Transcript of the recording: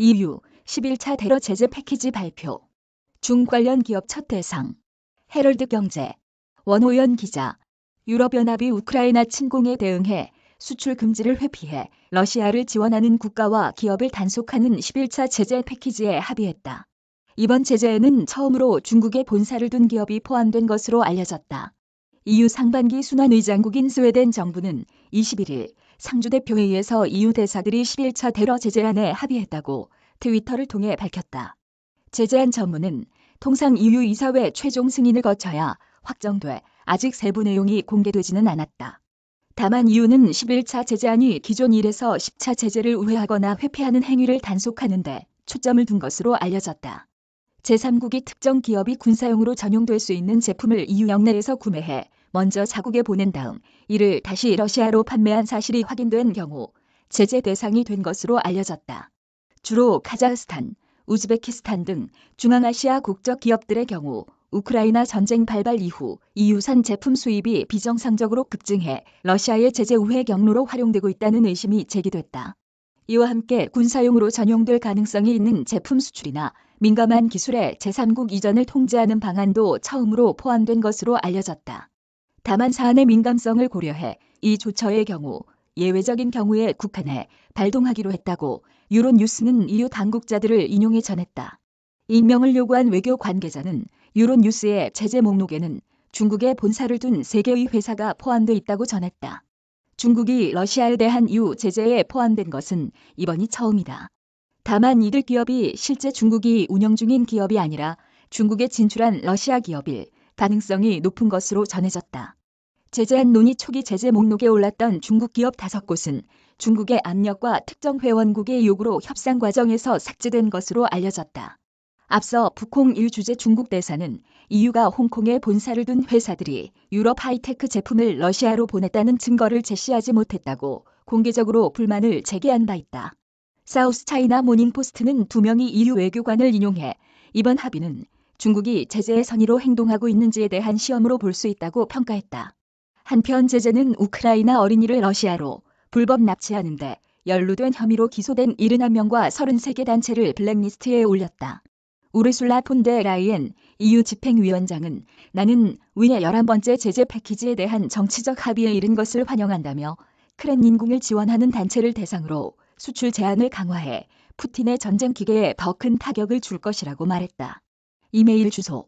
EU 11차 대러 제재 패키지 발표. 중 관련 기업 첫 대상. 헤럴드 경제. 원호연 기자. 유럽연합이 우크라이나 침공에 대응해 수출 금지를 회피해 러시아를 지원하는 국가와 기업을 단속하는 11차 제재 패키지에 합의했다. 이번 제재에는 처음으로 중국에 본사를 둔 기업이 포함된 것으로 알려졌다. EU 상반기 순환의장국인 스웨덴 정부는 21일 상주대표회의에서 EU 대사들이 11차 대러 제재안에 합의했다고 트위터를 통해 밝혔다. 제재안 전문은 통상 EU 이사회 최종 승인을 거쳐야 확정돼 아직 세부 내용이 공개되지는 않았다. 다만 EU는 11차 제재안이 기존 1에서 10차 제재를 우회하거나 회피하는 행위를 단속하는 데 초점을 둔 것으로 알려졌다. 제3국이 특정 기업이 군사용으로 전용될 수 있는 제품을 EU 영내에서 구매해 먼저 자국에 보낸 다음 이를 다시 러시아로 판매한 사실이 확인된 경우 제재 대상이 된 것으로 알려졌다. 주로 카자흐스탄, 우즈베키스탄 등 중앙아시아 국적 기업들의 경우 우크라이나 전쟁 발발 이후 EU산 제품 수입이 비정상적으로 급증해 러시아의 제재 우회 경로로 활용되고 있다는 의심이 제기됐다. 이와 함께 군사용으로 전용될 가능성이 있는 제품 수출이나 민감한 기술의 제3국 이전을 통제하는 방안도 처음으로 포함된 것으로 알려졌다. 다만 사안의 민감성을 고려해 이 조처의 경우 예외적인 경우에 국한해 발동하기로 했다고 유로뉴스는 EU 당국자들을 인용해 전했다. 익명을 요구한 외교 관계자는 유로뉴스의 제재 목록에는 중국에 본사를 둔 3개의 회사가 포함돼 있다고 전했다. 중국이 러시아에 대한 EU 제재에 포함된 것은 이번이 처음이다. 다만 이들 기업이 실제 중국이 운영 중인 기업이 아니라 중국에 진출한 러시아 기업일 가능성이 높은 것으로 전해졌다. 제재안 논의 초기 제재 목록에 올랐던 중국 기업 5곳은 중국의 압력과 특정 회원국의 요구로 협상 과정에서 삭제된 것으로 알려졌다. 앞서 북홍1 주재 중국 대사는 EU가 홍콩에 본사를 둔 회사들이 유럽 하이테크 제품을 러시아로 보냈다는 증거를 제시하지 못했다고 공개적으로 불만을 제기한 바 있다. 사우스 차이나 모닝포스트는 2명의 EU 외교관을 인용해 이번 합의는 중국이 제재의 선의로 행동하고 있는지에 대한 시험으로 볼 수 있다고 평가했다. 한편 제재는 우크라이나 어린이를 러시아로 불법 납치하는 데 연루된 혐의로 기소된 71명과 33개 단체를 블랙리스트에 올렸다. 우르술라 폰 데 라이엔 EU 집행위원장은 나는 위의 11번째 제재 패키지에 대한 정치적 합의에 이른 것을 환영한다며 크렘린궁을 지원하는 단체를 대상으로 수출 제한을 강화해 푸틴의 전쟁 기계에 더 큰 타격을 줄 것이라고 말했다. 이메일 주소